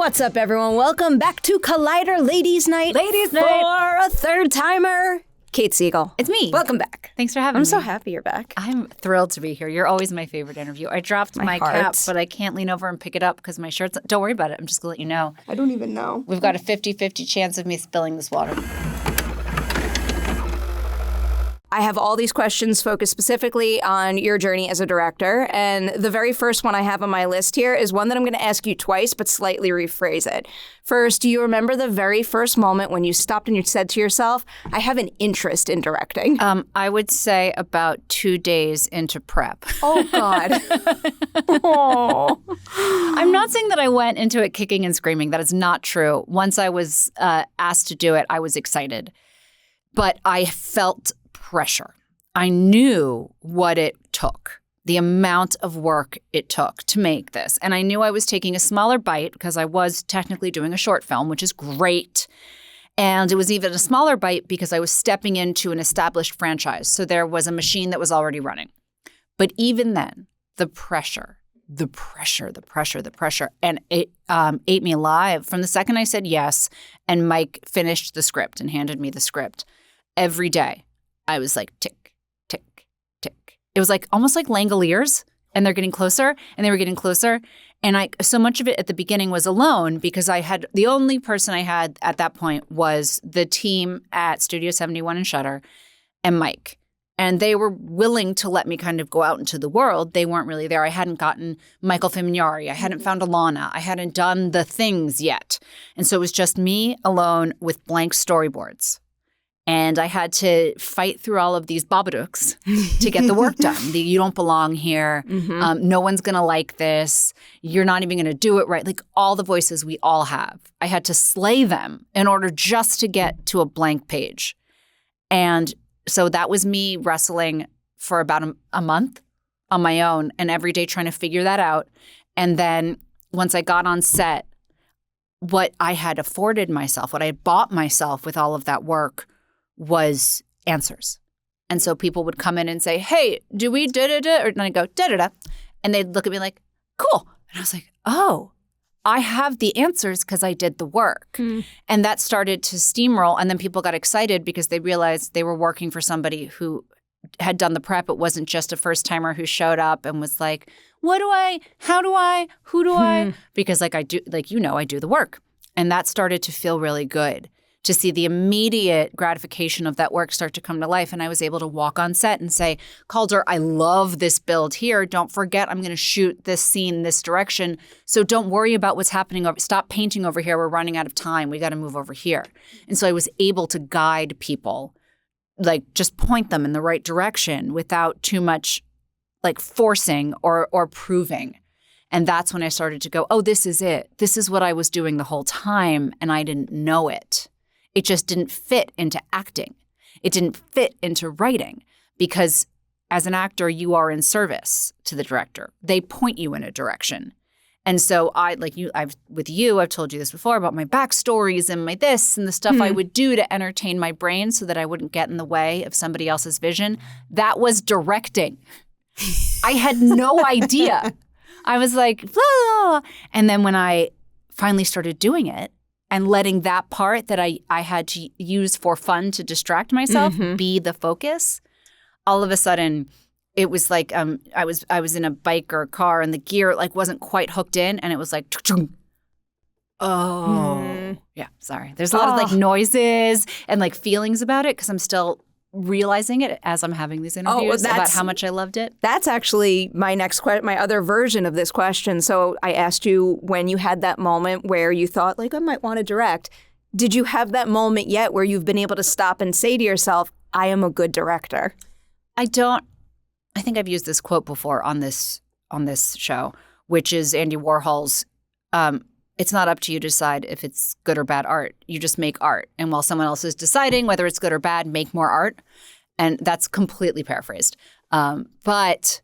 What's up, everyone? Welcome back to Collider Ladies Night. For a third timer, Kate Siegel. It's me. Welcome back. Thanks for having me. I'm so happy you're back. I'm thrilled to be here. You're always my favorite interview. I dropped my cap, but I can't lean over and pick it up because my shirt's... Don't worry about it. I'm just going to let you know. I don't even know. We've got a 50-50 chance of me spilling this water. I have all these questions focused specifically on your journey as a director, and the very first one I have on my list here is one that I'm going to ask you twice, but slightly rephrase it. First, do you remember the very first moment when you stopped and you said to yourself, I have an interest in directing? I would say about 2 days into prep. Oh, God. Oh. I'm not saying that I went into it kicking and screaming. That is not true. Once I was asked to do it, I was excited. But I felt pressure. I knew what it took, the amount of work it took to make this. And I knew I was taking a smaller bite because I was technically doing a short film, which is great. And it was even a smaller bite because I was stepping into an established franchise. So there was a machine that was already running. But even then, the pressure, and it ate me alive. From the second I said yes, and Mike finished the script and handed me the script, every day, I was like, tick, tick, tick. It was like almost like Langoliers, and they're getting closer, and they were getting closer. And so much of it at the beginning was alone because the only person I had at that point was the team at Studio 71 and Shudder and Mike. And they were willing to let me kind of go out into the world. They weren't really there. I hadn't gotten Michael Famignari. I hadn't found Alanah. I hadn't done the things yet. And so it was just me alone with blank storyboards. And I had to fight through all of these babadooks to get the work done. You don't belong here. Mm-hmm. No one's going to like this. You're not even going to do it right. Like all the voices we all have. I had to slay them in order just to get to a blank page. And so that was me wrestling for about a month on my own and every day trying to figure that out. And then once I got on set, what I had afforded myself, what I had bought myself with all of that work was answers. And so people would come in and say, hey, do we da-da-da? Or I'd go, da-da-da. And they'd look at me like, cool. And I was like, oh, I have the answers because I did the work. Mm. And that started to steamroll. And then people got excited because they realized they were working for somebody who had done the prep. It wasn't just a first-timer who showed up and was like, what do I, how do I, who do I? Because I do the work. And that started to feel really good. To see the immediate gratification of that work start to come to life. And I was able to walk on set and say, Calder, I love this build here. Don't forget, I'm going to shoot this scene this direction. So don't worry about what's happening. Stop painting over here. We're running out of time. We got to move over here. And so I was able to guide people, like just point them in the right direction without too much like forcing or proving. And that's when I started to go, oh, this is it. This is what I was doing the whole time. And I didn't know it. It just didn't fit into acting. It didn't fit into writing because as an actor, you are in service to the director. They point you in a direction. And so I've told you this before about my backstories and my this and the stuff I would do to entertain my brain so that I wouldn't get in the way of somebody else's vision. That was directing. I had no idea. I was like, blah. And then when I finally started doing it, and letting that part that I had to use for fun to distract myself be the focus, all of a sudden it was like I was in a bike or a car and the gear like wasn't quite hooked in and it was like, oh. Yeah, sorry. There's a lot of like noises and like feelings about it because I'm still realizing it as I'm having these interviews about how much I loved it. That's actually my next question, my other version of this question. So I asked you when you had that moment where you thought like I might want to direct. Did you have that moment yet where you've been able to stop and say to yourself, I am a good director? I think I've used this quote before on this show, which is Andy Warhol's, it's not up to you to decide if it's good or bad art. You just make art. And while someone else is deciding whether it's good or bad, make more art. And that's completely paraphrased. But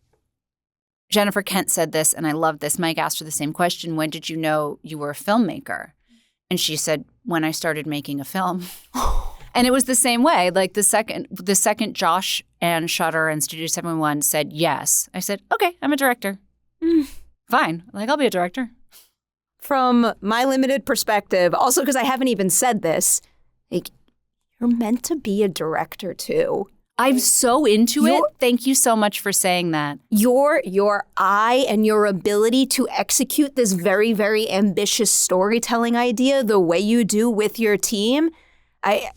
Jennifer Kent said this, and I love this. Mike asked her the same question. When did you know you were a filmmaker? And she said, when I started making a film. And it was the same way. Like the second Josh and Shudder and Studio 71 said yes, I said, okay, I'm a director. Fine. Like, I'll be a director. from my limited perspective, also because I haven't even said this, like, you're meant to be a director too. I'm so into it. Thank you so much for saying that. Your eye and your ability to execute this very, very ambitious storytelling idea the way you do with your team,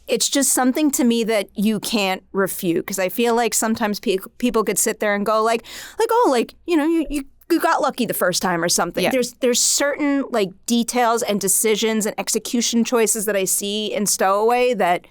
it's just something to me that you can't refute. Because I feel like sometimes people could sit there and go like, oh, like, you know, you got lucky the first time or something. Yeah. There's certain like details and decisions and execution choices that I see in Stowaway that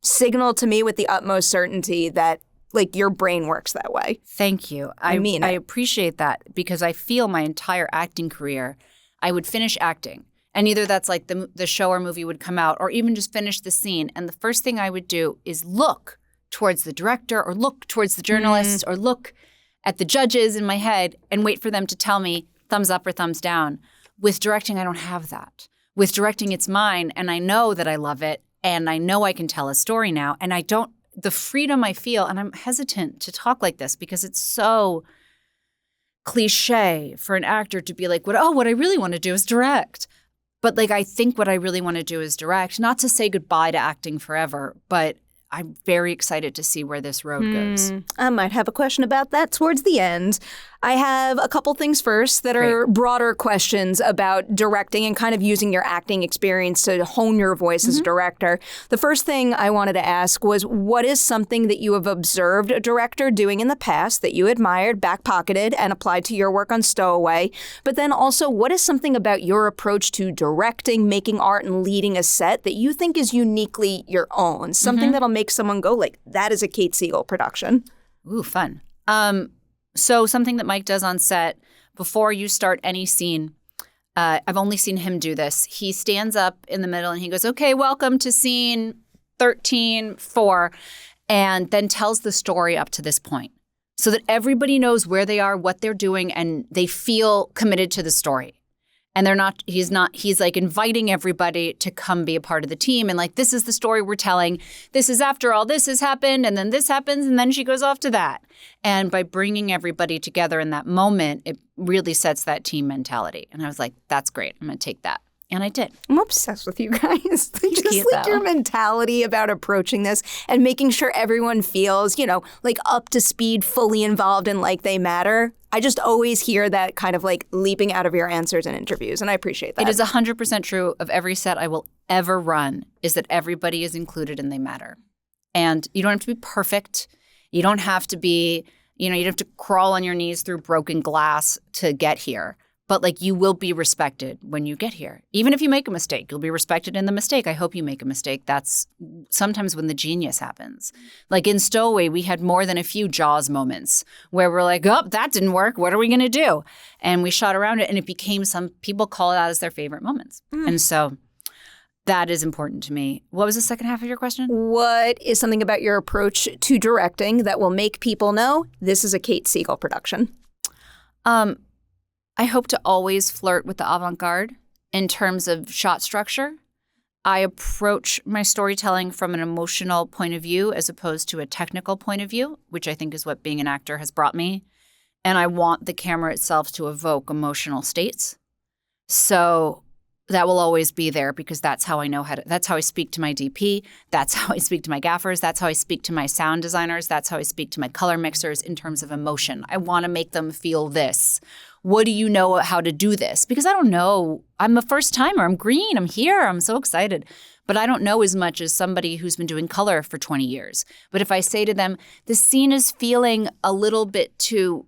signal to me with the utmost certainty that like your brain works that way. Thank you. I appreciate that because I feel my entire acting career, I would finish acting and either that's like the show or movie would come out or even just finish the scene. And the first thing I would do is look towards the director or look towards the journalists or look at the judges in my head and wait for them to tell me thumbs up or thumbs down. With directing, I don't have that. With directing, it's mine and I know that I love it. And I know I can tell a story now. And the freedom I feel, and I'm hesitant to talk like this because it's so cliche for an actor to be like, what I really want to do is direct. But like, I think what I really want to do is direct, not to say goodbye to acting forever, but I'm very excited to see where this road goes. I might have a question about that towards the end. I have a couple things first that are broader questions about directing and kind of using your acting experience to hone your voice as a director. The first thing I wanted to ask was, what is something that you have observed a director doing in the past that you admired, back-pocketed, and applied to your work on Stowaway? But then also, what is something about your approach to directing, making art, and leading a set that you think is uniquely your own? Something that'll make someone go like, that is a Kate Siegel production. Ooh, fun. So something that Mike does on set, before you start any scene, I've only seen him do this. He stands up in the middle and he goes, okay, welcome to scene 13-4, and then tells the story up to this point so that everybody knows where they are, what they're doing, and they feel committed to the story. And he's like inviting everybody to come be a part of the team. And like, this is the story we're telling. This is after all this has happened. And then this happens. And then she goes off to that. And by bringing everybody together in that moment, it really sets that team mentality. And I was like, that's great. I'm going to take that. And I did. I'm obsessed with you guys. Just like your mentality about approaching this and making sure everyone feels, you know, like up to speed, fully involved and like they matter. I just always hear that kind of like leaping out of your answers in interviews, and I appreciate that. It is 100% true of every set I will ever run is that everybody is included and they matter. And you don't have to be perfect. You don't have to be, you don't have to crawl on your knees through broken glass to get here. But like you will be respected when you get here. Even if you make a mistake, you'll be respected in the mistake. I hope you make a mistake. That's sometimes when the genius happens. Like in Stowaway, we had more than a few Jaws moments where we're like, oh, that didn't work. What are we going to do? And we shot around it and it became some people call it out as their favorite moments. And so that is important to me. What was the second half of your question? What is something about your approach to directing that will make people know this is a Kate Siegel production? I hope to always flirt with the avant-garde in terms of shot structure. I approach my storytelling from an emotional point of view as opposed to a technical point of view, which I think is what being an actor has brought me. And I want the camera itself to evoke emotional states. So that will always be there because that's how I know that's how I speak to my DP. That's how I speak to my gaffers. That's how I speak to my sound designers. That's how I speak to my color mixers in terms of emotion. I want to make them feel this. What do you know how to do this? Because I don't know. I'm a first timer. I'm green. I'm here. I'm so excited. But I don't know as much as somebody who's been doing color for 20 years. But if I say to them, the scene is feeling a little bit too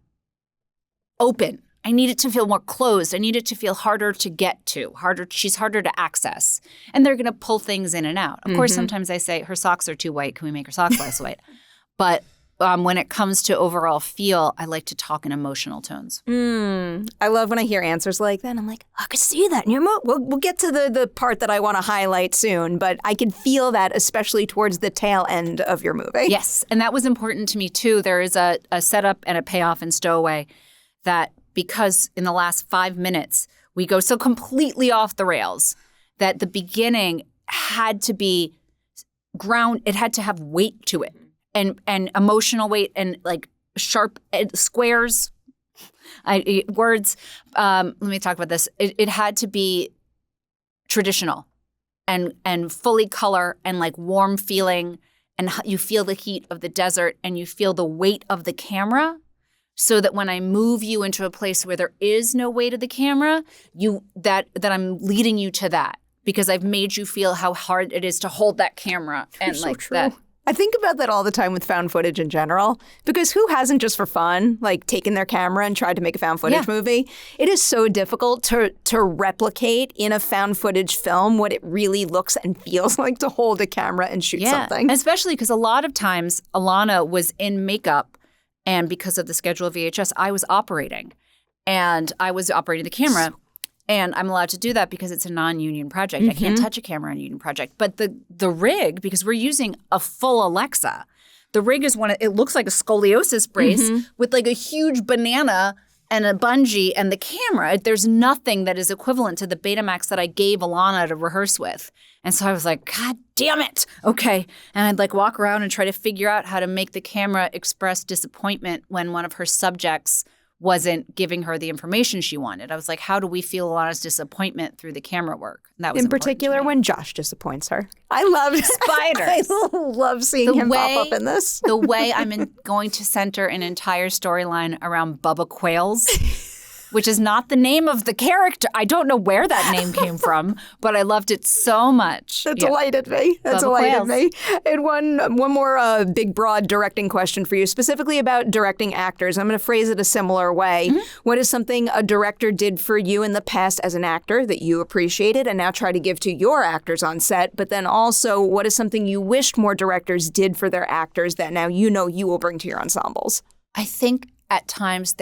open. I need it to feel more closed. I need it to feel harder to get to, she's harder to access. And they're going to pull things in and out. Of course, sometimes I say, her socks are too white. Can we make her socks less white? But when it comes to overall feel, I like to talk in emotional tones. I love when I hear answers like that. I'm like, I could see that. We'll get to the part that I want to highlight soon, but I can feel that, especially towards the tail end of your movie. Yes, and that was important to me too. There is a setup and a payoff in Stowaway that because in the last 5 minutes, we go so completely off the rails that the beginning had to be it had to have weight to it and emotional weight and like sharp squares, words. Let me talk about this. It had to be traditional and fully color and like warm feeling, and you feel the heat of the desert and you feel the weight of the camera, so that when I move you into a place where there is no weight of the camera, that I'm leading you to that, because I've made you feel how hard it is to hold that camera and You're like so true. that. I think about that all the time with found footage in general, because who hasn't just for fun, like taken their camera and tried to make a found footage movie? It is so difficult to replicate in a found footage film what it really looks and feels like to hold a camera and shoot something. Especially because a lot of times Alanah was in makeup, and because of the schedule of VHS, I was operating. And I was operating the camera. And I'm allowed to do that because it's a non-union project. I can't touch a camera on a union project. But the rig, because we're using a full Alexa, the rig is it looks like a scoliosis brace with like a huge banana and a bungee and the camera. There's nothing that is equivalent to the Betamax that I gave Alanah to rehearse with. And so I was like, God damn it. Okay. And I'd like walk around and try to figure out how to make the camera express disappointment when one of her subjects wasn't giving her the information she wanted. I was like, how do we feel Alanah's disappointment through the camera work? And that was in particular when Josh disappoints her. I love spiders. I love seeing him pop up in this. The way I'm going to center an entire storyline around Bubba Quails, which is not the name of the character. I don't know where that name came from, but I loved it so much. That delighted me. That delighted me. And one more big, broad directing question for you, specifically about directing actors. I'm going to phrase it a similar way. What is something a director did for you in the past as an actor that you appreciated and now try to give to your actors on set? But then also, what is something you wished more directors did for their actors that now you know you will bring to your ensembles? I think at times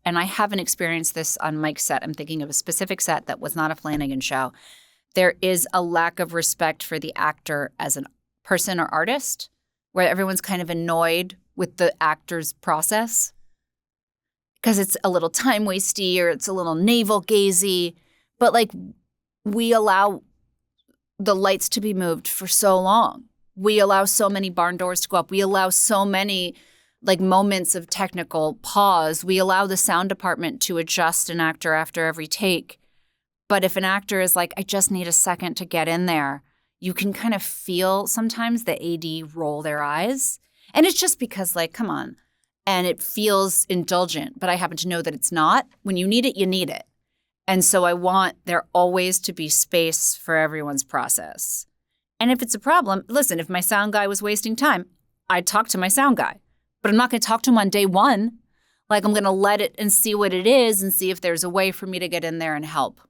and I haven't experienced this on Mike's set. I'm thinking of a specific set that was not a Flanagan show. There is a lack of respect for the actor as a person or artist, where everyone's kind of annoyed with the actor's process because it's a little time-wasty or it's a little navel-gazy. But, like, we allow the lights to be moved for so long. We allow so many barn doors to go up. We allow so many like moments of technical pause. We allow the sound department to adjust an actor after every take. But if an actor is like, I just need a second to get in there, you can kind of feel sometimes the AD roll their eyes. And it's just because, like, come on. And it feels indulgent, but I happen to know that it's not. When you need it, you need it. And so I want there always to be space for everyone's process. And if it's a problem, listen, if my sound guy was wasting time, I'd talk to my sound guy. But I'm not going to talk to him on day one. Like, I'm going to let it and see what it is and see if there's a way for me to get in there and help.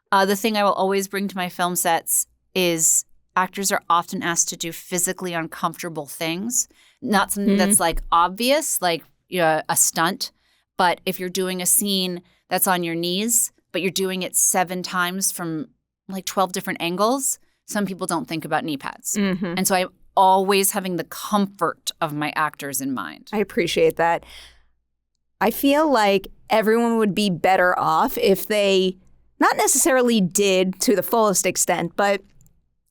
The thing I will always bring to my film sets is actors are often asked to do physically uncomfortable things. Not something that's like obvious, like a stunt. But if you're doing a scene that's on your knees, but you're doing it 7 times from like 12 different angles, some people don't think about knee pads. And so I'm always having the comfort of my actors in mind. I appreciate that. I feel like everyone would be better off if they not necessarily did to the fullest extent, but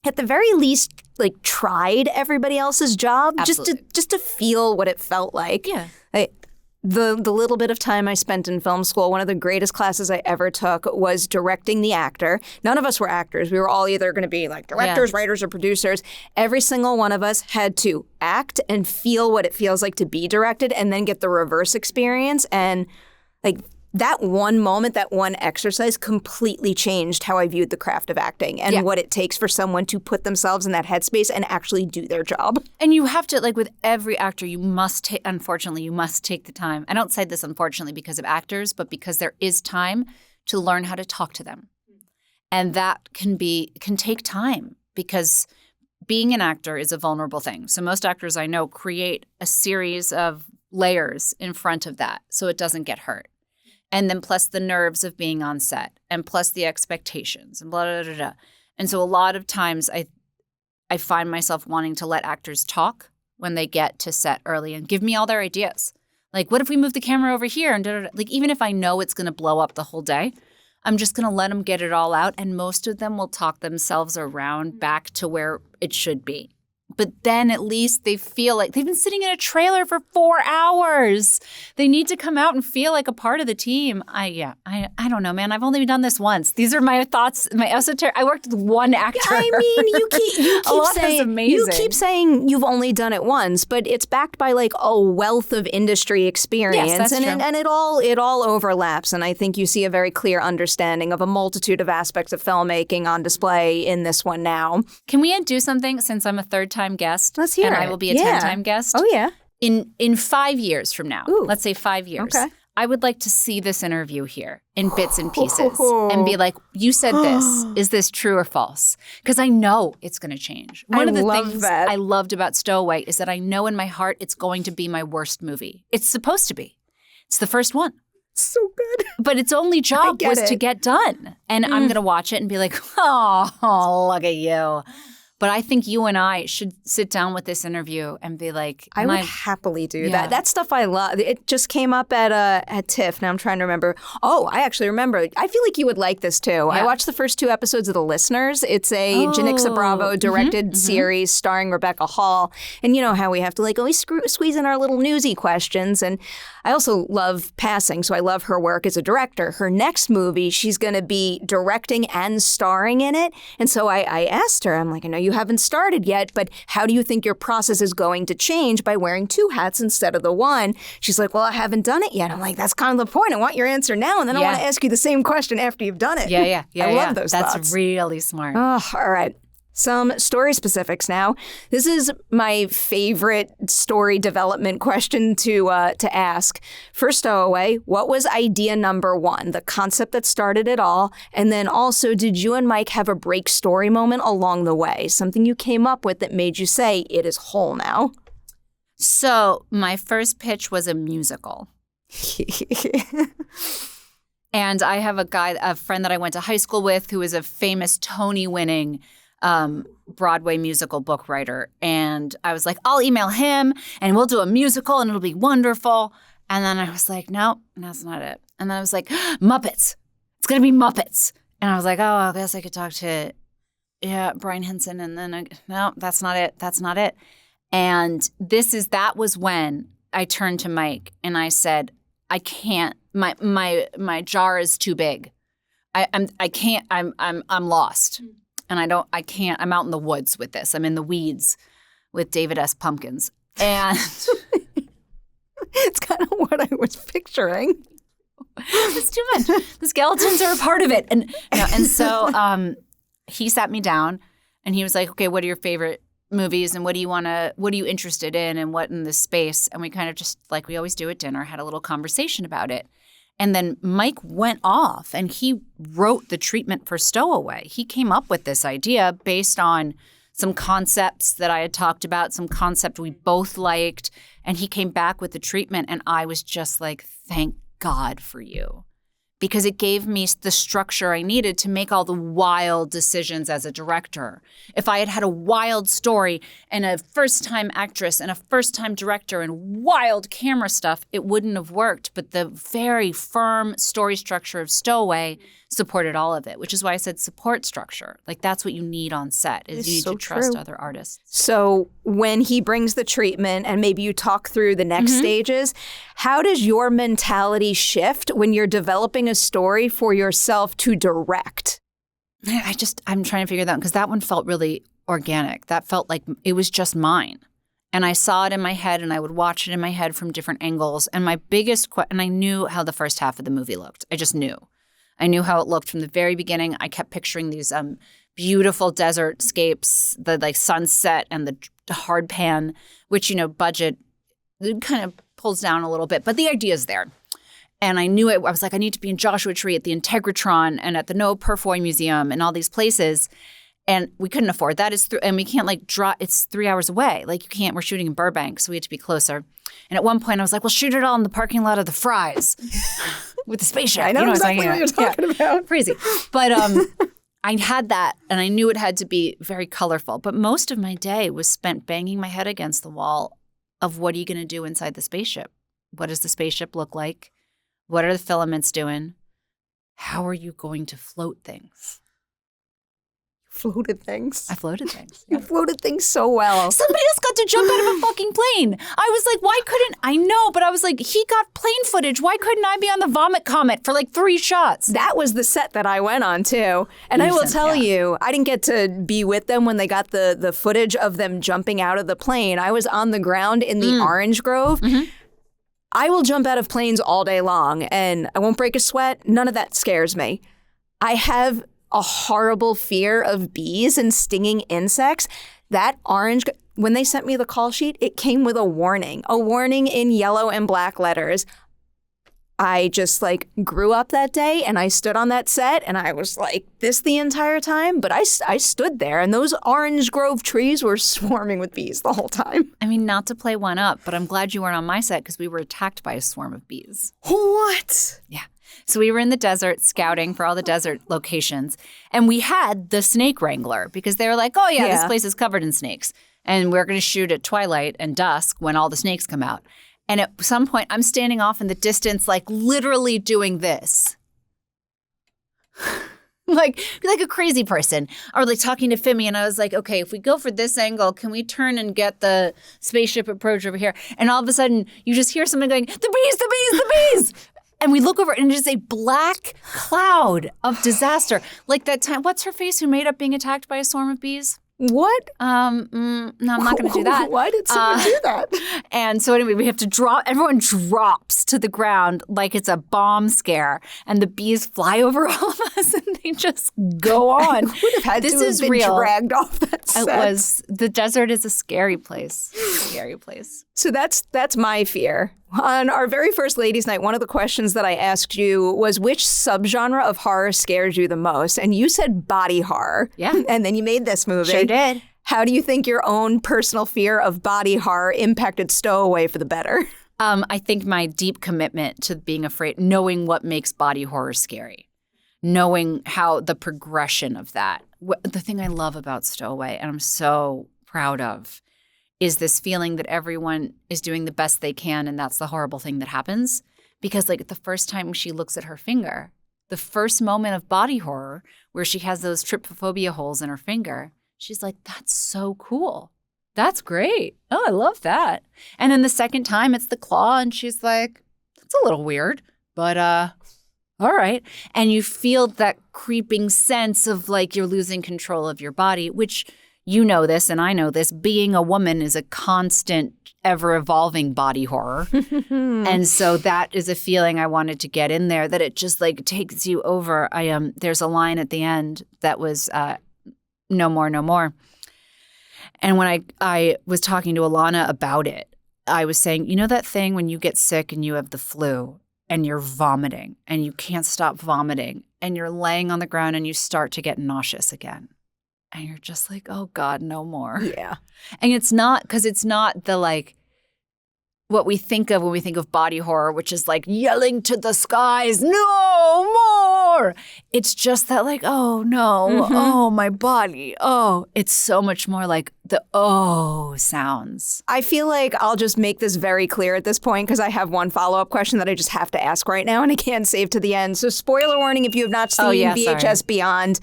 at the very least, like, tried everybody else's job. Absolutely. just to feel what it felt like. Yeah. The little bit of time I spent in film school, one of the greatest classes I ever took was directing the actor. None of us were actors. We were all either going to be like directors, writers, or producers. Every single one of us had to act and feel what it feels like to be directed and then get the reverse experience. And like that one moment, that one exercise completely changed how I viewed the craft of acting and what it takes for someone to put themselves in that headspace and actually do their job. And you have to, like with every actor, you must unfortunately, you must take the time. I don't say this unfortunately because of actors, but because there is time to learn how to talk to them. And that can take time because being an actor is a vulnerable thing. So most actors I know create a series of layers in front of that so it doesn't get hurt. And then plus the nerves of being on set and plus the expectations and blah, blah, blah, blah. And so a lot of times I find myself wanting to let actors talk when they get to set early and give me all their ideas. Like, what if we move the camera over here? And like, even if I know it's going to blow up the whole day, I'm just going to let them get it all out. And most of them will talk themselves around back to where it should be. But then at least they feel like they've been sitting in a trailer for 4 hours. They need to come out and feel like a part of the team. I don't know, man. I've only done this once. These are my thoughts, my esoteric. I worked with one actor. I mean, you keep saying you've only done it once, but it's backed by like a wealth of industry experience, yes, that's true. And it all overlaps. And I think you see a very clear understanding of a multitude of aspects of filmmaking on display in this one now. Can we do something since I'm a third-time guest? Let's hear and it. I will be a 10-time guest. Oh, yeah. In 5 years from now, let's say 5 years, okay. I would like to see this interview here in bits and pieces and be like, you said this. Is this true or false? Because I know it's going to change. One of the things I loved about Stowaway is that I know in my heart it's going to be my worst movie. It's supposed to be. It's the first one. So good. But its only job was to get done. And I'm going to watch it and be like, oh, look at you. But I think you and I should sit down with this interview and be like, I would happily do that. That stuff I love. It just came up at TIFF. Now I'm trying to remember. Oh, I actually remember. I feel like you would like this too. Yeah. I watched the first 2 episodes of The Listeners. It's a Janixa Bravo directed series starring Rebecca Hall. And you know how we have to like always squeeze in our little newsy questions. And I also love passing, so I love her work as a director. Her next movie, she's going to be directing and starring in it. And so I asked her, I'm like, I know you haven't started yet, but how do you think your process is going to change by wearing 2 hats instead of the one? She's like, well, I haven't done it yet. I'm like, that's kind of the point. I want your answer now, and then I want to ask you the same question after you've done it. Yeah. I love those thoughts. That's really smart. Oh, all right. Some story specifics now. This is my favorite story development question to ask. For Stowaway, what was idea number 1, the concept that started it all? And then also, did you and Mike have a break story moment along the way? Something you came up with that made you say, it is whole now? So my first pitch was a musical. And I have a friend that I went to high school with who is a famous Tony-winning Broadway musical book writer. And I was like, I'll email him and we'll do a musical and it'll be wonderful. And then I was like, no, that's not it. And then I was like, Muppets. It's going to be Muppets. And I was like, oh, I guess I could talk to, Brian Henson. And then no, that's not it. That's not it. And that was when I turned to Mike and I said, I can't, my jar is too big. I'm lost. And I can't, I'm out in the woods with this. I'm in the weeds with David S. Pumpkins. And it's kind of what I was picturing. It's too much. The skeletons are a part of it. And so he sat me down and he was like, okay, what are your favorite movies and what are you interested in and what in this space? And we kind of just, like we always do at dinner, had a little conversation about it. And then Mike went off and he wrote the treatment for Stowaway. He came up with this idea based on some concepts that I had talked about, some concept we both liked. And he came back with the treatment and I was just like, thank God for you. Because it gave me the structure I needed to make all the wild decisions as a director. If I had had a wild story and a first-time actress and a first-time director and wild camera stuff, it wouldn't have worked. But the very firm story structure of Stowaway supported all of it, which is why I said support structure. Like that's what you need on set is you need to trust other artists. So when he brings the treatment and maybe you talk through the next stages, how does your mentality shift when you're developing a story for yourself to direct? I'm trying to figure that out because that one felt really organic. That felt like it was just mine. And I saw it in my head and I would watch it in my head from different angles. And my biggest and I knew how the first half of the movie looked. I just knew. I knew how it looked from the very beginning. I kept picturing these beautiful desert scapes, the like sunset and the hard pan, which, budget kind of pulls down a little bit. But the idea is there. And I knew it. I was like, I need to be in Joshua Tree at the Integratron and at the Noah Purfoy Museum and all these places. And we couldn't afford that. And we can't it's 3 hours away. Like you can't, we're shooting in Burbank, so we had to be closer. And at one point I was like, well, shoot it all in the parking lot of the Fry's with the spaceship. I know exactly what you're talking about. Crazy. But I had that and I knew it had to be very colorful. But most of my day was spent banging my head against the wall of what are you going to do inside the spaceship? What does the spaceship look like? What are the filaments doing? How are you going to float things? Floated things. I floated things. You floated things so well. Somebody else got to jump out of a fucking plane. I was like, why couldn't I know? But I was like, he got plane footage. Why couldn't I be on the vomit comet for like 3 shots? That was the set that I went on too. And I will tell you, I didn't get to be with them when they got the footage of them jumping out of the plane. I was on the ground in the orange grove. Mm-hmm. I will jump out of planes all day long and I won't break a sweat. None of that scares me. I have a horrible fear of bees and stinging insects. That orange, when they sent me the call sheet, it came with a warning in yellow and black letters. I just like grew up that day and I stood on that set and I was like this the entire time. But I stood there and those orange grove trees were swarming with bees the whole time. I mean, not to play one up, but I'm glad you weren't on my set because we were attacked by a swarm of bees. What? Yeah. So we were in the desert scouting for all the desert locations, and we had the snake wrangler because they were like, oh, yeah, this place is covered in snakes. And we're going to shoot at twilight and dusk when all the snakes come out. And at some point, I'm standing off in the distance, like literally doing this. like a crazy person. Or like talking to Femi, and I was like, okay, if we go for this angle, can we turn and get the spaceship approach over here? And all of a sudden, you just hear someone going, the bees, the bees, the bees! And we look over and it is a black cloud of disaster. Like that time, what's her face who made up being attacked by a swarm of bees? What? No, I'm not going to do that. Why did someone do that? And so anyway, we have to drop, everyone drops to the ground like it's a bomb scare. And the bees fly over all of us and they just go on. I would have had this to have is been real. dragged off that set. The desert is a scary place. Scary place. So that's my fear. On our very first ladies' night, one of the questions that I asked you was which subgenre of horror scares you the most? And you said body horror. Yeah. And then you made this movie. Sure did. How do you think your own personal fear of body horror impacted Stowaway for the better? I think my deep commitment to being afraid, knowing what makes body horror scary, knowing how the progression of that. The thing I love about Stowaway, and I'm so proud of, is this feeling that everyone is doing the best they can and that's the horrible thing that happens. Because like the first time she looks at her finger, the first moment of body horror where she has those trypophobia holes in her finger, she's like, that's so cool. That's great. Oh, I love that. And then the second time it's the claw and she's like, that's a little weird, but all right. And you feel that creeping sense of like you're losing control of your body, which you know this and I know this, being a woman is a constant, ever-evolving body horror. And so that is a feeling I wanted to get in there, that it just like takes you over. There's a line at the end that was, no more, no more. And when I was talking to Alanah about it, I was saying, you know that thing when you get sick and you have the flu and you're vomiting and you can't stop vomiting and you're laying on the ground and you start to get nauseous again. And you're just like, oh, God, no more. Yeah. And it's not the like what we think of when we think of body horror, which is like yelling to the skies, no more. It's just that like, oh, no, oh, my body. Oh, it's so much more like the oh sounds. I feel like I'll just make this very clear at this point because I have one follow-up question that I just have to ask right now and I can't save to the end. So spoiler warning if you have not seen VHS Beyond.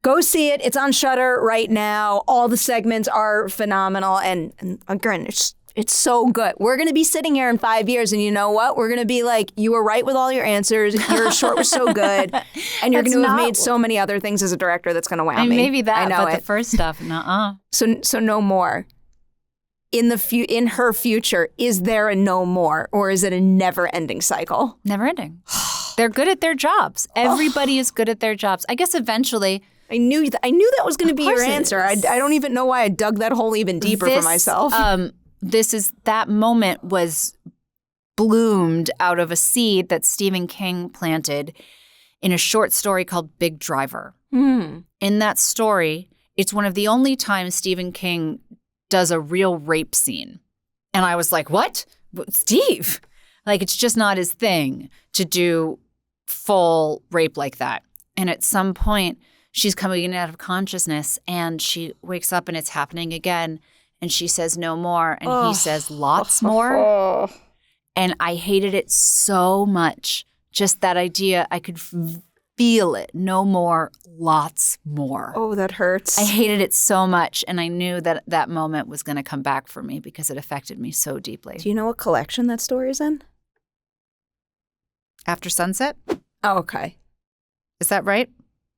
Go see it. It's on Shudder right now. All the segments are phenomenal. And again, it's so good. We're going to be sitting here in 5 years and you know what? We're going to be like, you were right with all your answers. Your short was so good. And you're going to have made so many other things as a director that's going to wow me. Maybe that, I know but the first stuff, nuh-uh. So no more. In her future, is there a no more or is it a never-ending cycle? Never ending. They're good at their jobs. Everybody is good at their jobs. I guess eventually... I knew that was going to be your answer. I don't even know why I dug that hole even deeper for myself. That moment was bloomed out of a seed that Stephen King planted in a short story called Big Driver. In that story, it's one of the only times Stephen King does a real rape scene. And I was like, what? Steve? Like, it's just not his thing to do full rape like that. And at some point... she's coming out of consciousness and she wakes up and it's happening again. And she says no more. And he says lots more. And I hated it so much. Just that idea. I could feel it. No more, lots more. Oh, that hurts. I hated it so much, and I knew that that moment was going to come back for me because it affected me so deeply. Do you know what collection that story's in? After Sunset? Oh, okay. Is that right?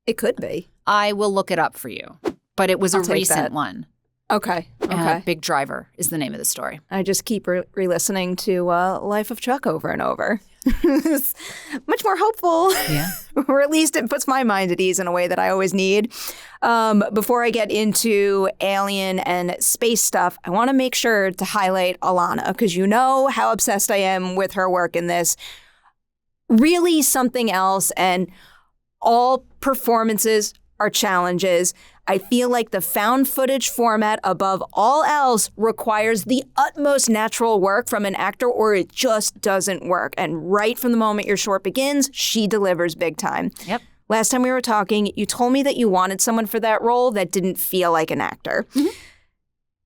It could be. I will look it up for you, but it was a recent one. Okay. Okay. Big Driver is the name of the story. I just keep re-listening to Life of Chuck over and over. It's much more hopeful. Yeah. Or at least it puts my mind at ease in a way that I always need. Before I get into alien and space stuff, I want to make sure to highlight Alanah, because you know how obsessed I am with her work in this. Really something else, and all performances are challenges. I feel like the found footage format above all else requires the utmost natural work from an actor, or it just doesn't work. And right from the moment your short begins, she delivers big time. Yep. Last time we were talking, you told me that you wanted someone for that role that didn't feel like an actor. Mm-hmm.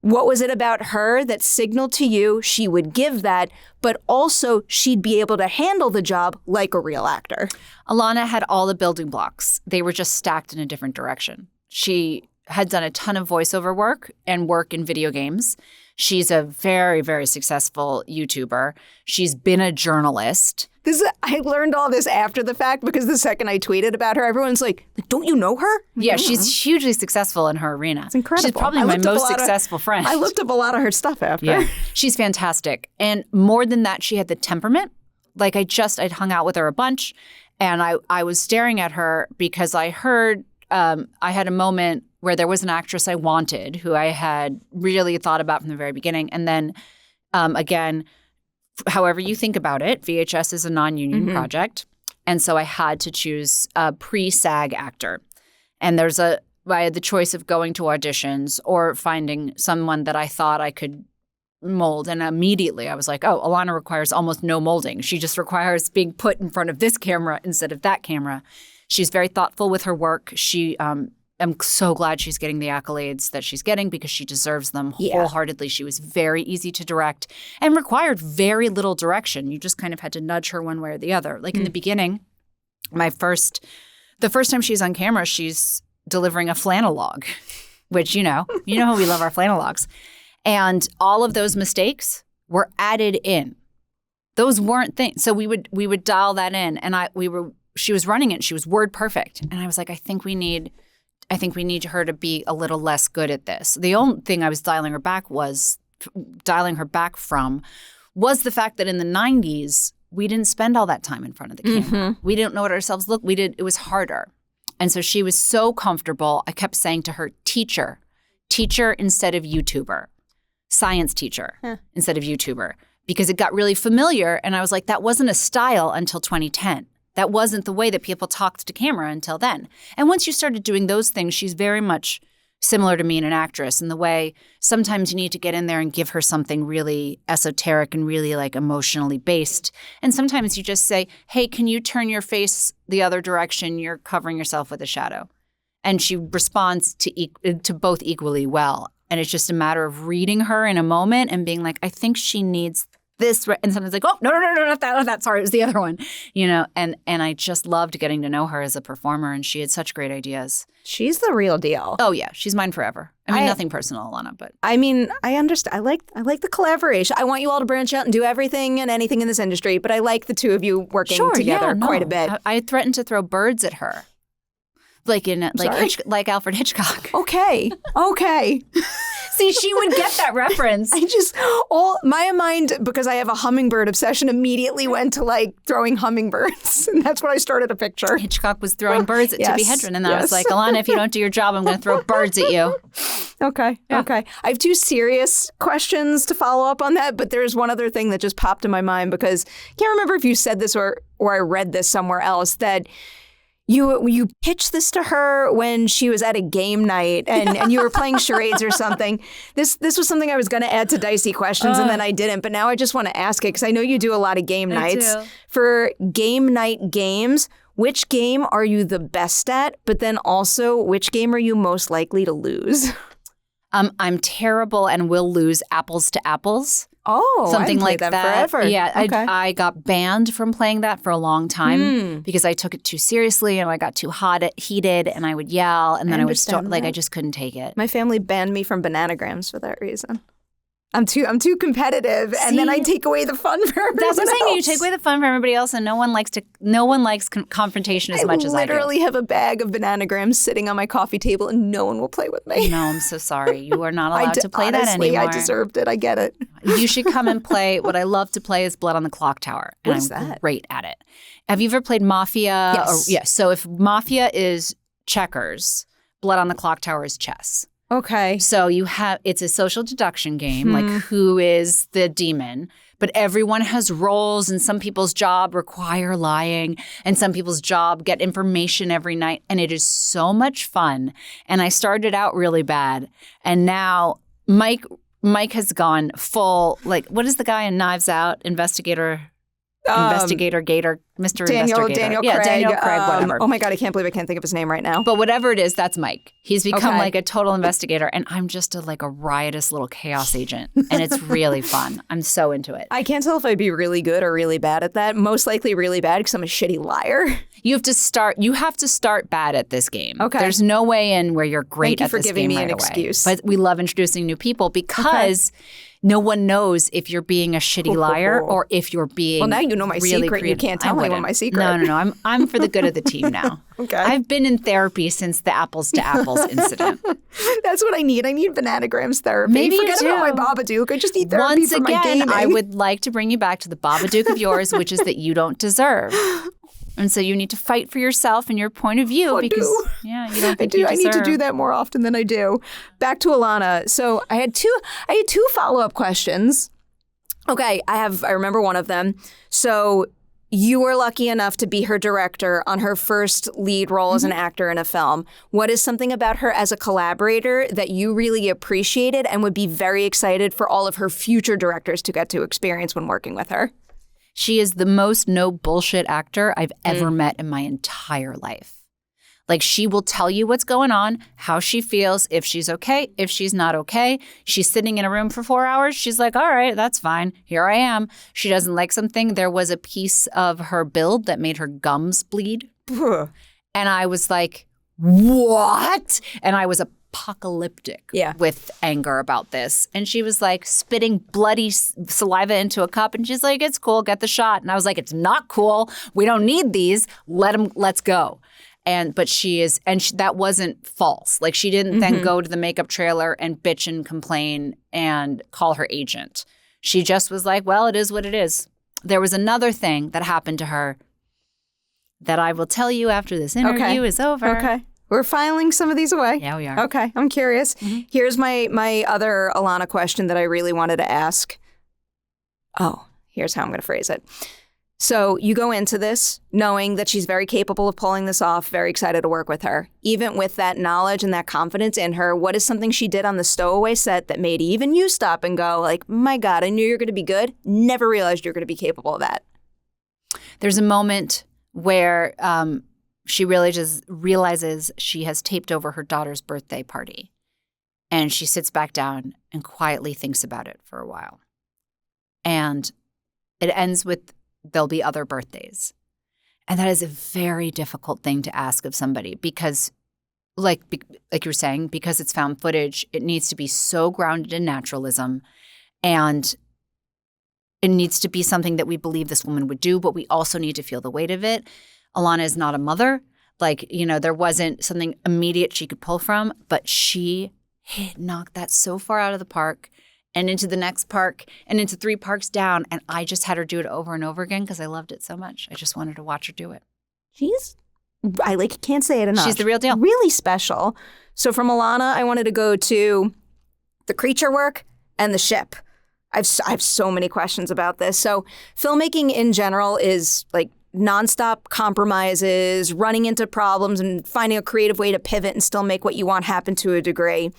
What was it about her that signaled to you she would give that, but also she'd be able to handle the job like a real actor? Alanah had all the building blocks. They were just stacked in a different direction. She had done a ton of voiceover work and work in video games. She's a very, very successful YouTuber. She's been a journalist. I learned all this after the fact, because the second I tweeted about her, everyone's like, don't you know her? Yeah, she's hugely successful in her arena. It's incredible. She's probably my most successful friend. I looked up a lot of her stuff after. Yeah, she's fantastic. And more than that, she had the temperament. Like I'd hung out with her a bunch, and I was staring at her because I heard I had a moment where there was an actress I wanted, who I had really thought about from the very beginning. And then again, however you think about it, VHS is a non-union project. And so I had to choose a pre-SAG actor. And I had the choice of going to auditions or finding someone that I thought I could mold. And immediately I was like, oh, Alanah requires almost no molding. She just requires being put in front of this camera instead of that camera. She's very thoughtful with her work. I'm so glad she's getting the accolades that she's getting, because she deserves them wholehearted. She was very easy to direct and required very little direction. You just kind of had to nudge her one way or the other. Like in the beginning, the first time she's on camera, she's delivering a flanologue, which, you know how we love our flanologues. And all of those mistakes were added in. Those weren't things. So we would dial that in, and she was running it. She was word perfect. And I was like, I think we need her to be a little less good at this. The only thing I was dialing her back from was the fact that in the 90s, we didn't spend all that time in front of the camera. We didn't know what ourselves looked. It was harder. And so she was so comfortable. I kept saying to her, teacher instead of YouTuber, science teacher instead of YouTuber, because it got really familiar. And I was like, that wasn't a style until 2010. That wasn't the way that people talked to camera until then. And once you started doing those things, she's very much similar to me in an actress in the way sometimes you need to get in there and give her something really esoteric and really like emotionally based. And sometimes you just say, hey, can you turn your face the other direction? You're covering yourself with a shadow. And she responds to both equally well. And it's just a matter of reading her in a moment and being like, I think she needs this, and sometimes like, oh, no, not that. Sorry, it was the other one, and I just loved getting to know her as a performer, and she had such great ideas. She's the real deal. Oh yeah, she's mine forever. I mean, nothing personal, Alanah, but I mean, I understand. I like the collaboration. I want you all to branch out and do everything and anything in this industry, but I like the two of you working together quite a bit. I threatened to throw birds at her, like Alfred Hitchcock. Okay. See, she would get that reference. My mind, because I have a hummingbird obsession, immediately went to like throwing hummingbirds. And that's what I started to picture. Hitchcock was throwing birds at Tippi Hedren. And I was like, Alanah, if you don't do your job, I'm going to throw birds at you. Okay. Yeah. Okay. I have two serious questions to follow up on that. But there's one other thing that just popped in my mind, because I can't remember if you said this or I read this somewhere else, that you pitched this to her when she was at a game night and you were playing charades or something. This was something I was going to add to Dicey Questions and then I didn't. But now I just want to ask it, because I know you do a lot of game nights. For game night games, which game are you the best at? But then also, which game are you most likely to lose? I'm terrible and will lose apples to apples. Oh, something I like that that. forever. Yeah, Okay. I got banned from playing that for a long time because I took it too seriously and I got too heated and I would yell and then I would start I just couldn't take it. My family banned me from bananagrams for that reason. I'm too competitive, and then I take away the fun for everyone That's what I'm saying. else. You take away the fun from everybody else, and no one likes confrontation as much as I do. I literally have a bag of bananagrams sitting on my coffee table, and no one will play with me. No, I'm so sorry. You are not allowed to play honestly, that anymore. I deserved it. I get it. You should come and play. What I love to play is Blood on the Clock Tower. And What is I'm that? great at it. Have you ever played Mafia? Yes. Yes. So if Mafia is checkers, Blood on the Clock Tower is chess. Okay. So it's a social deduction game, like who is the demon, but everyone has roles and some people's job require lying and some people's job get information every night. And it is so much fun. And I started out really bad. And now Mike has gone full, like, what is the guy in Knives Out? Investigator Gator, Mr. Daniel Investigator. Craig. Daniel Craig, whatever. Oh my God, I can't believe I can't think of his name right now. But whatever it is, that's Mike. He's become Okay. like a total investigator, and I'm just a riotous little chaos agent, and it's really fun. I'm so into it. I can't tell if I'd be really good or really bad at that. Most likely really bad because I'm a shitty liar. You have to start bad at this game. Okay. There's no way in where you're great Thank you at for this giving game me an right away. excuse. But we love introducing new people because no one knows if you're being a shitty liar or if you're being Well, now you know my really secret. creative. You can't tell anyone my secret. No. I'm for the good of the team now. Okay. I've been in therapy since the apples to apples incident. That's what I need. I need bananagrams therapy. Maybe you Forget do. about my Babadook. I just need therapy Once for my gaming. again, I would like to bring you back to the Babadook of yours, which is that you don't deserve. And so you need to fight for yourself and your point of view you don't think you deserve. I need to do that more often than I do. Back to Alanah. So I had two follow-up questions. Okay, I remember one of them. So you were lucky enough to be her director on her first lead role as an actor in a film. What is something about her as a collaborator that you really appreciated and would be very excited for all of her future directors to get to experience when working with her? She is the most no bullshit actor I've ever met in my entire life. Like, she will tell you what's going on, how she feels, if she's okay, if she's not okay. She's sitting in a room for 4 hours. She's like, all right, that's fine. Here I am. She doesn't like something. There was a piece of her build that made her gums bleed. And I was like, what? And I was apocalyptic with anger about this. And she was like spitting bloody saliva into a cup. And she's like, it's cool. Get the shot. And I was like, it's not cool. We don't need these. Let's go. But she is, that wasn't false. Like, she didn't then go to the makeup trailer and bitch and complain and call her agent. She just was like, well, it is what it is. There was another thing that happened to her that I will tell you after this interview is over. Okay. We're filing some of these away. Yeah, we are. Okay, I'm curious. Here's my other Alanah question that I really wanted to ask. Oh, here's how I'm going to phrase it. So you go into this knowing that she's very capable of pulling this off, very excited to work with her. Even with that knowledge and that confidence in her, what is something she did on the Stowaway set that made even you stop and go like, my God, I knew you were going to be good. Never realized you were going to be capable of that. There's a moment where she realizes she has taped over her daughter's birthday party. And she sits back down and quietly thinks about it for a while. And it ends with, there'll be other birthdays. And that is a very difficult thing to ask of somebody because, like you were saying, because it's found footage, it needs to be so grounded in naturalism. And it needs to be something that we believe this woman would do, but we also need to feel the weight of it. Alanah is not a mother. Like, there wasn't something immediate she could pull from, but she knocked that so far out of the park and into the next park and into 3 parks down. And I just had her do it over and over again because I loved it so much. I just wanted to watch her do it. I can't say it enough. She's the real deal. Really special. So from Alanah, I wanted to go to the creature work and the ship. I have so many questions about this. So filmmaking in general is like nonstop compromises, running into problems and finding a creative way to pivot and still make what you want happen to a degree.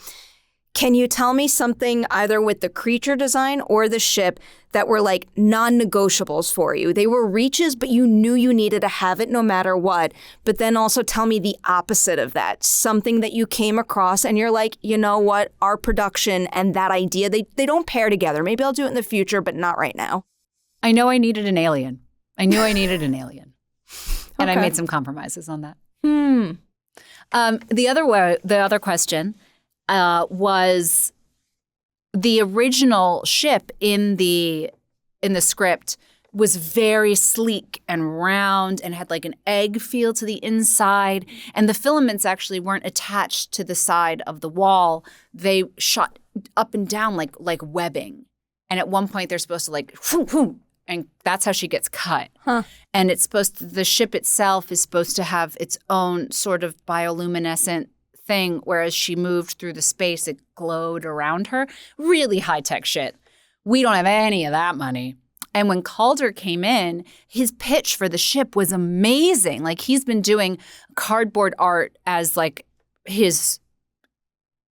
Can you tell me something either with the creature design or the ship that were like non-negotiables for you? They were reaches, but you knew you needed to have it no matter what. But then also tell me the opposite of that. Something that you came across and you're like, you know what? Our production and that idea, they don't pair together. Maybe I'll do it in the future, but not right now. I know I needed an alien. I knew I needed an alien. And Okay. I made some compromises on that. The other question was the original ship in the script was very sleek and round and had like an egg feel to the inside. And the filaments actually weren't attached to the side of the wall. They shot up and down like webbing. And at one point they're supposed to like, whoom, whoom, and that's how she gets cut. Huh. And the ship itself is supposed to have its own sort of bioluminescent thing, whereas she moved through the space, it glowed around her. Really high-tech shit. We don't have any of that money. And when Calder came in, his pitch for the ship was amazing. Like, he's been doing cardboard art as like his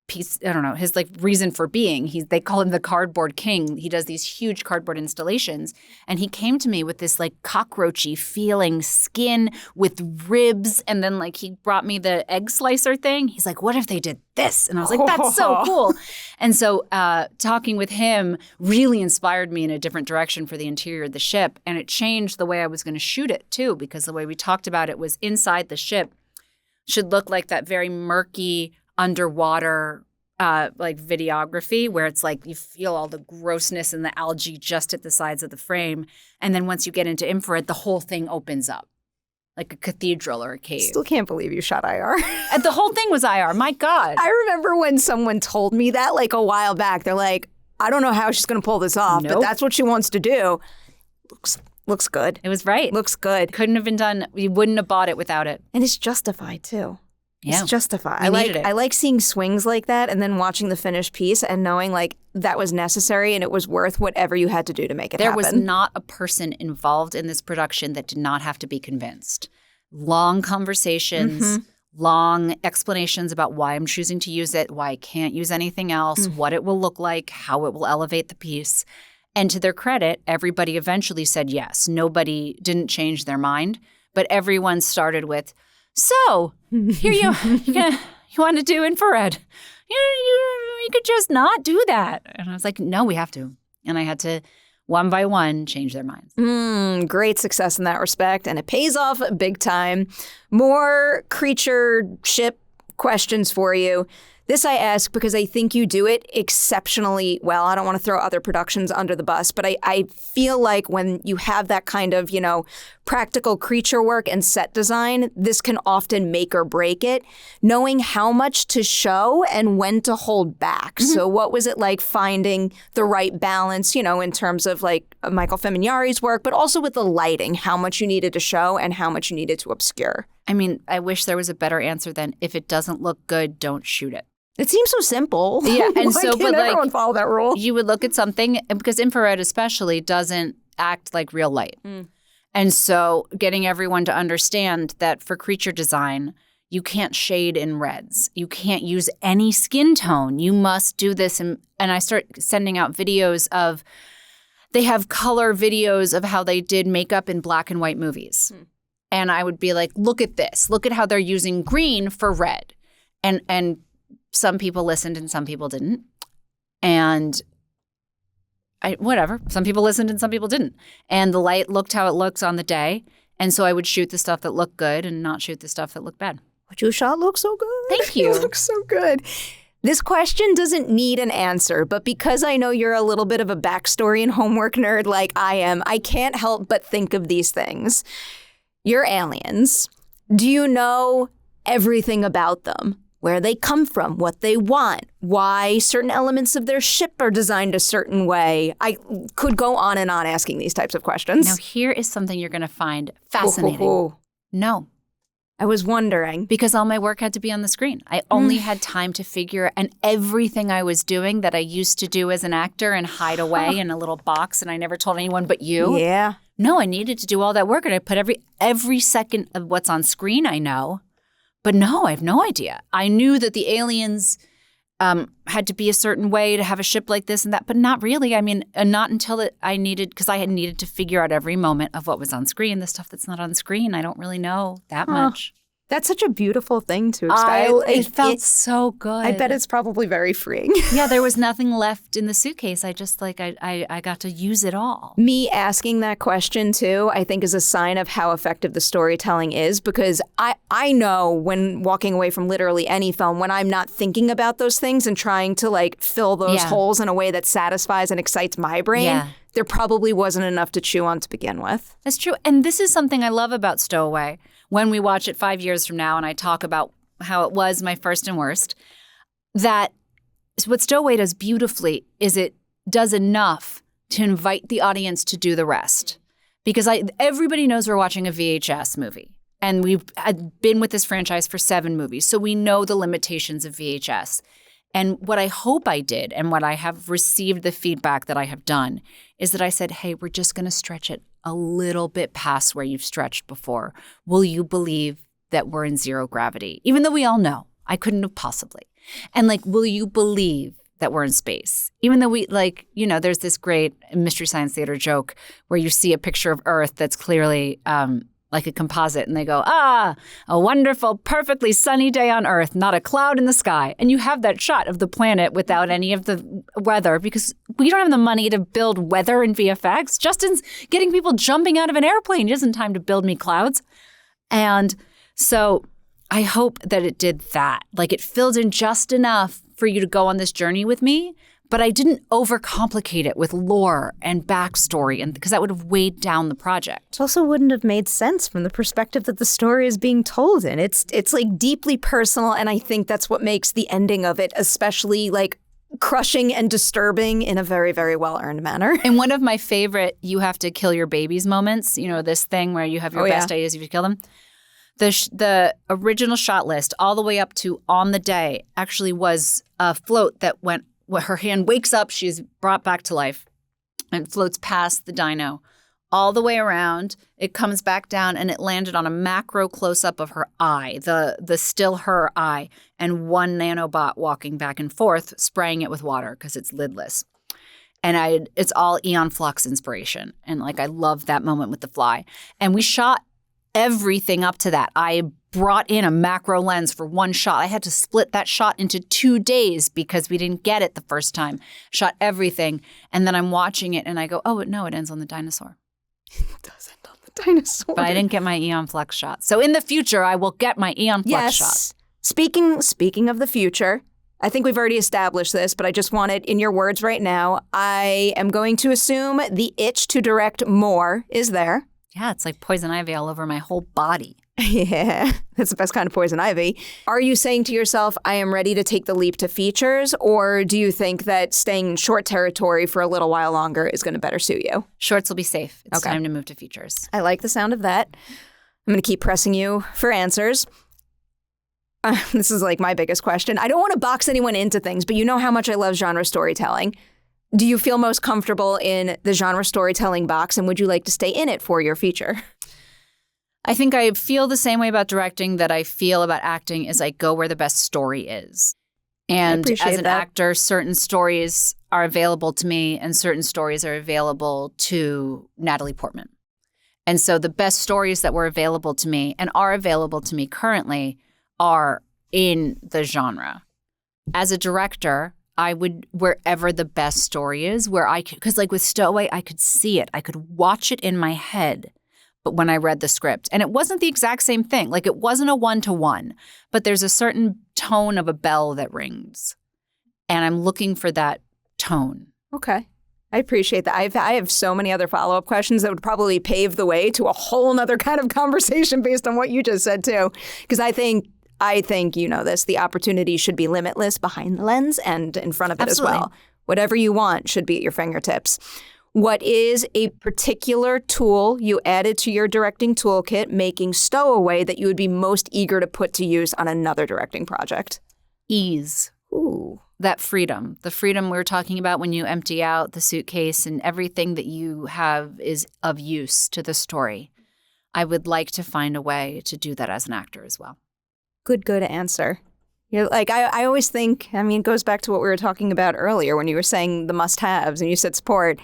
piece, I don't know, his like reason for being. They call him the cardboard king. He does these huge cardboard installations. And he came to me with this like cockroachy feeling skin with ribs. And then like he brought me the egg slicer thing. He's like, what if they did this? And I was like, that's so cool. And so talking with him really inspired me in a different direction for the interior of the ship. And it changed the way I was going to shoot it too, because the way we talked about it was inside the ship should look like that very murky underwater like videography where it's like you feel all the grossness and the algae just at the sides of the frame. And then once you get into infrared, the whole thing opens up like a cathedral or a cave. Still can't believe you shot IR. And the whole thing was IR. My God. I remember when someone told me that like a while back. They're like, I don't know how she's going to pull this off, but Nope. that's what she wants to do. Looks good. It was right. Looks good. Couldn't have been done. We wouldn't have bought it without it. And it's justified too. Yeah. It's justified. We needed it. I like seeing swings like that and then watching the finished piece and knowing like that was necessary and it was worth whatever you had to do to make it There happen. was not a person involved in this production that did not have to be convinced. Long conversations, long explanations about why I'm choosing to use it, why I can't use anything else, what it will look like, how it will elevate the piece. And to their credit, everybody eventually said yes. Nobody didn't change their mind, but everyone started with, so here you want to do infrared. You could just not do that. And I was like, no, we have to. And I had to, one by one, change their minds. Great success in that respect, and it pays off big time. More creature ship questions for you. This I ask because I think you do it exceptionally well. I don't want to throw other productions under the bus, but I feel like when you have that kind of, practical creature work and set design, this can often make or break it. Knowing how much to show and when to hold back. So what was it like finding the right balance, in terms of like Michael Famignari's work, but also with the lighting, how much you needed to show and how much you needed to obscure? I mean, I wish there was a better answer than if it doesn't look good, don't shoot it. It seems so simple. Yeah, and Why so, can't but like, everyone follow that rule? you would look at something, because infrared especially doesn't act like real light. And so getting everyone to understand that for creature design, you can't shade in reds. You can't use any skin tone. You must do this. And I start sending out videos of, they have color videos of how they did makeup in black and white movies. And I would be like, look at this. Look at how they're using green for red. And some people listened and some people didn't. And whatever. Some people listened and some people didn't. And the light looked how it looks on the day. And so I would shoot the stuff that looked good and not shoot the stuff that looked bad. What you shot looks so good. Thank you. It looks so good. This question doesn't need an answer, but because I know you're a little bit of a backstory and homework nerd like I am, I can't help but think of these things. You're aliens. Do you know everything about them? Where they come from, what they want, why certain elements of their ship are designed a certain way. I could go on and on asking these types of questions. Now, here is something you're going to find fascinating. No. I was wondering. Because all my work had to be on the screen. I only had time to figure, and everything I was doing that I used to do as an actor and hide away in a little box, and I never told anyone but you. Yeah. No, I needed to do all that work, and I put every second of what's on screen I know. But no, I have no idea. I knew that the aliens had to be a certain way to have a ship like this and that, but not really. I mean, not until I needed, because I had needed to figure out every moment of what was on screen. The stuff that's not on screen, I don't really know that much. That's such a beautiful thing to experience. It felt so good. I bet it's probably very freeing. Yeah, there was nothing left in the suitcase. I just I got to use it all. Me asking that question too, I think is a sign of how effective the storytelling is, because I know when walking away from literally any film, when I'm not thinking about those things and trying to like fill those holes in a way that satisfies and excites my brain, there probably wasn't enough to chew on to begin with. That's true. And this is something I love about Stowaway. When we watch it 5 years from now and I talk about how it was my first and worst, that what Stowaway does beautifully is it does enough to invite the audience to do the rest. Because everybody knows we're watching a VHS movie. And we've been with this franchise for 7 movies, so we know the limitations of VHS. And what I hope I did, and what I have received the feedback that I have done, is that I said, hey, we're just going to stretch it a little bit past where you've stretched before. Will you believe that we're in zero gravity? Even though we all know I couldn't have possibly. And like, will you believe that we're in space? Even though we there's this great Mystery Science Theater joke where you see a picture of Earth that's clearly like a composite, and they go, a wonderful, perfectly sunny day on Earth, not a cloud in the sky. And you have that shot of the planet without any of the weather, because we don't have the money to build weather in VFX. Justin's getting people jumping out of an airplane. He doesn't have time to build me clouds. And so I hope that it did that. Like, it filled in just enough for you to go on this journey with me, but I didn't overcomplicate it with lore and backstory, and because that would have weighed down the project. It also wouldn't have made sense from the perspective that the story is being told in. It's like deeply personal, and I think that's what makes the ending of it especially like crushing and disturbing in a very, very well-earned manner. And one of my favorite you have to kill your babies moments, this thing where you have your best ideas, you have to kill them. The original shot list all the way up to on the day actually was a float that went, her hand wakes up, she's brought back to life, and floats past the dino all the way around. It comes back down, and it landed on a macro close-up of her eye, the still her eye, and one nanobot walking back and forth, spraying it with water because it's lidless. And it's all Aeon Flux inspiration. And I love that moment with the fly. And we shot everything up to that. I brought in a macro lens for one shot. I had to split that shot into 2 days because we didn't get it the first time. Shot everything. And then I'm watching it and I go, oh, no, it ends on the dinosaur. It does end on the dinosaur. But I didn't get my Aeon Flux shot. So in the future, I will get my Aeon Flux shot. Speaking of the future, I think we've already established this, but I just want it in your words right now. I am going to assume the itch to direct more is there. Yeah, it's like poison ivy all over my whole body. Yeah, that's the best kind of poison ivy. Are you saying to yourself, I am ready to take the leap to features, or do you think that staying in short territory for a little while longer is going to better suit you? Shorts will be safe. It's time to move to features. I like the sound of that. I'm going to keep pressing you for answers. This is my biggest question. I don't want to box anyone into things, but you know how much I love genre storytelling. Do you feel most comfortable in the genre storytelling box, and would you like to stay in it for your feature? I think I feel the same way about directing that I feel about acting, is I go where the best story is. And as an actor, certain stories are available to me and certain stories are available to Natalie Portman. And so the best stories that were available to me and are available to me currently are in the genre. As a director, I would, wherever the best story is, where I could, because with Stowaway, I could see it. I could watch it in my head. But when I read the script, and it wasn't the exact same thing. It wasn't a 1-to-1, but there's a certain tone of a bell that rings. And I'm looking for that tone. Okay. I appreciate that. I have so many other follow-up questions that would probably pave the way to a whole nother kind of conversation based on what you just said too. Because I think you know this, the opportunity should be limitless behind the lens and in front of it Absolutely. as well. Whatever you want should be at your fingertips. What is a particular tool you added to your directing toolkit making Stowaway that you would be most eager to put to use on another directing project? Ease. Ooh. That freedom. The freedom we were talking about when you empty out the suitcase and everything that you have is of use to the story. I would like to find a way to do that as an actor as well. Good answer. You're like, I always think, I mean, it goes back to what we were talking about earlier when you were saying the must-haves and you said support.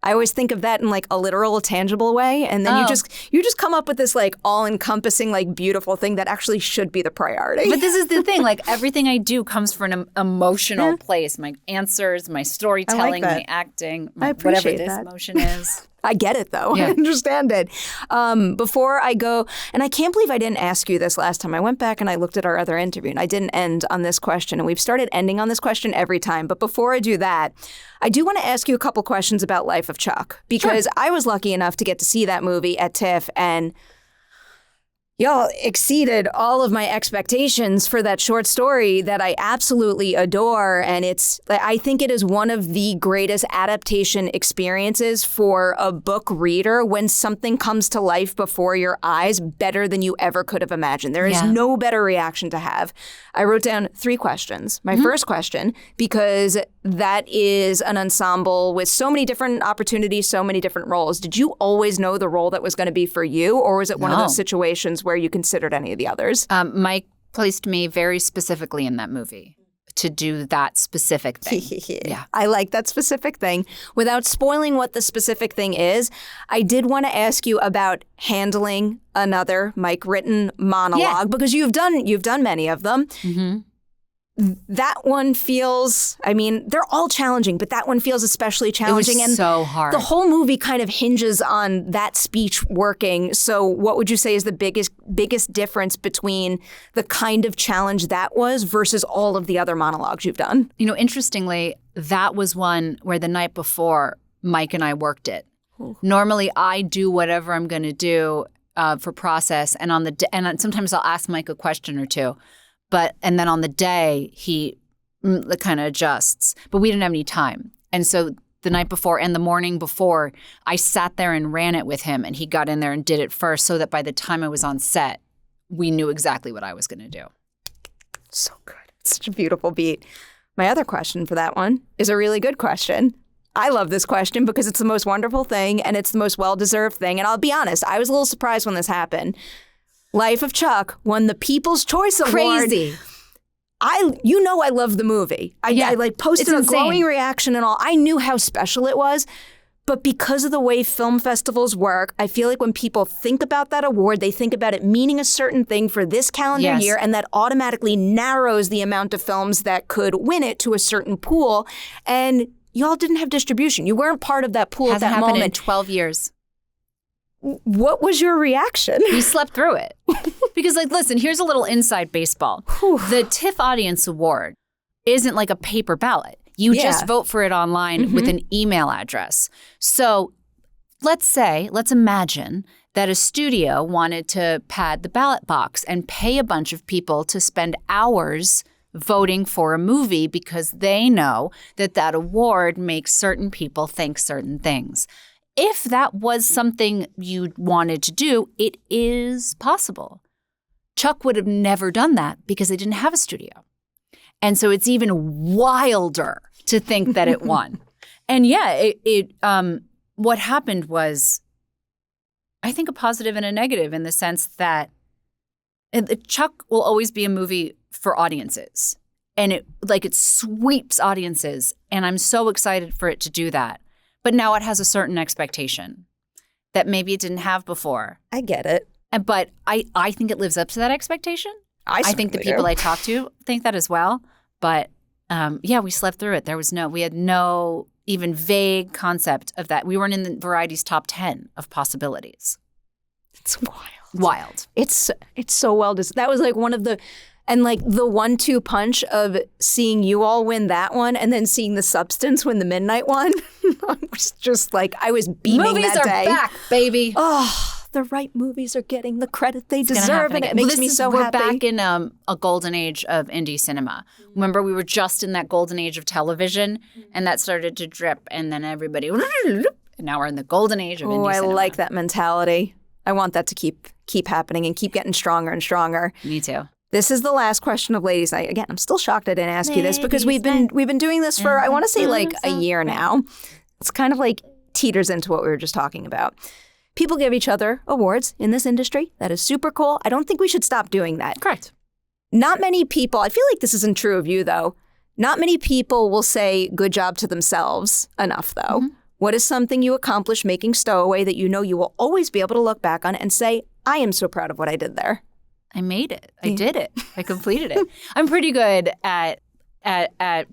I always think of that in like a literal, tangible way. And then you just come up with this like all-encompassing, like beautiful thing that actually should be the priority. But this is the thing. Like everything I do comes from an emotional place. My answers, my storytelling, my acting, whatever this emotion is. I get it, though. Yeah. I understand it. Before I go, and I can't believe I didn't ask you this last time. I went back and I looked at our other interview, and I didn't end on this question. And we've started ending on this question every time. But before I do that, I do want to ask you a couple questions about Life of Chuck. Because I was lucky enough to get to see that movie at TIFF, and y'all exceeded all of my expectations for that short story that I absolutely adore. And I think it is one of the greatest adaptation experiences for a book reader when something comes to life before your eyes better than you ever could have imagined. There is no better reaction to have. I wrote down 3 questions. My first question, because that is an ensemble with so many different opportunities, so many different roles. Did you always know the role that was going to be for you, or was it one of those situations where you considered any of the others? Mike placed me very specifically in that movie to do that specific thing. Yeah, I like that specific thing. Without spoiling what the specific thing is, I did want to ask you about handling another Mike-written monologue because you've done many of them. Mm-hmm. That one feels, I mean, they're all challenging, but that one feels especially challenging. It was so hard. The whole movie kind of hinges on that speech working. So what would you say is the biggest difference between the kind of challenge that was versus all of the other monologues you've done? You know, interestingly, that was one where the night before, Mike and I worked it. Ooh. Normally, I do whatever I'm going to do for process, and and sometimes I'll ask Mike a question or two. And then on the day, he kind of adjusts. But we didn't have any time. And so the night before and the morning before, I sat there and ran it with him. And he got in there and did it first so that by the time I was on set, we knew exactly what I was going to do. So good. It's such a beautiful beat. My other question for that one is a really good question. I love this question because it's the most wonderful thing and it's the most well-deserved thing. And I'll be honest, I was a little surprised when this happened. Life of Chuck won the People's Choice Award. Crazy. I love the movie. I posted a glowing reaction and all. I knew how special it was. But because of the way film festivals work, I feel like when people think about that award, they think about it meaning a certain thing for this calendar year, and that automatically narrows the amount of films that could win it to a certain pool. And y'all didn't have distribution. You weren't part of that pool at that moment. Hasn't happened in 12 years. What was your reaction? We slept through it. Because, listen, here's a little inside baseball. The TIFF Audience Award isn't like a paper ballot. You just vote for it online with an email address. So let's imagine that a studio wanted to pad the ballot box and pay a bunch of people to spend hours voting for a movie because they know that award makes certain people think certain things. If that was something you wanted to do, it is possible. Chuck would have never done that because they didn't have a studio. And so it's even wilder to think that it won. And what happened was, I think, a positive and a negative in the sense that Chuck will always be a movie for audiences. And it sweeps audiences. And I'm so excited for it to do that. But now it has a certain expectation that maybe it didn't have before. I get it. But I think it lives up to that expectation. I think the people I talk to think that as well. But we slept through it. We had no even vague concept of that. We weren't in the Variety's top 10 of possibilities. It's wild. Wild. It's so well designed. That was one of the... And the 1-2 punch of seeing you all win that one and then seeing The Substance win the Midnight one. I was just I was beaming movies that day. Movies are back, baby. Oh, the right movies are getting the credit they deserve, and it makes me so happy. We're back in a golden age of indie cinema. Remember, we were just in that golden age of television, and that started to drip, and then everybody, and now we're in the golden age of indie cinema. I like that mentality. I want that to keep happening and keep getting stronger and stronger. Me too. This is the last question of Ladies Night. Again, I'm still shocked I didn't ask you this because we've been doing this for, I want to say a year now. It's kind of teeters into what we were just talking about. People give each other awards in this industry. That is super cool. I don't think we should stop doing that. Correct. Not many people, I feel like this isn't true of you though. Not many people will say good job to themselves enough though. Mm-hmm. What is something you accomplished making Stowaway that you know you will always be able to look back on and say, I am so proud of what I did there? I made it. I did it. I completed it. I'm pretty good at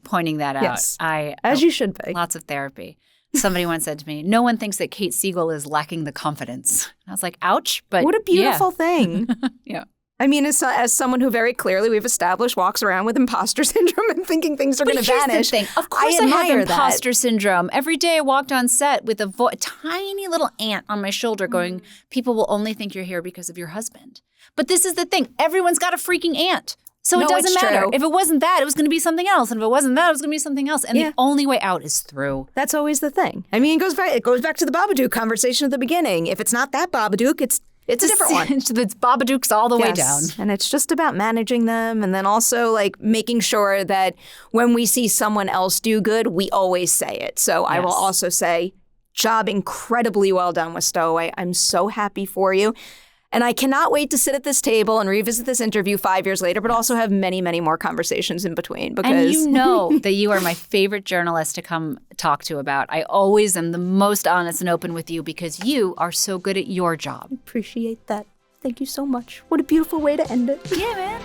pointing that out. Yes, as you should be. Lots of therapy. Somebody once said to me, no one thinks that Kate Siegel is lacking the confidence. And I was like, ouch. But what a beautiful thing. Yeah. I mean, as someone who very clearly we've established walks around with imposter syndrome and thinking things are going to vanish. The thing. Of course I have imposter syndrome. Every day I walked on set with a tiny little ant on my shoulder going, people will only think you're here because of your husband. But this is the thing. Everyone's got a freaking ant. So it doesn't matter. True. If it wasn't that, it was going to be something else. And if it wasn't that, it was going to be something else. And the only way out is through. That's always the thing. I mean, it goes back to the Babadook conversation at the beginning. If it's not that Babadook, it's a different one. It's Babadooks all the way down. And it's just about managing them and then also like making sure that when we see someone else do good, we always say it. So I will also say, job incredibly well done with Stowaway. I'm so happy for you. And I cannot wait to sit at this table and revisit this interview 5 years later, but also have many, many more conversations in between. Because and you know that you are my favorite journalist to come talk to about. I always am the most honest and open with you because you are so good at your job. I appreciate that. Thank you so much. What a beautiful way to end it. Yeah, man.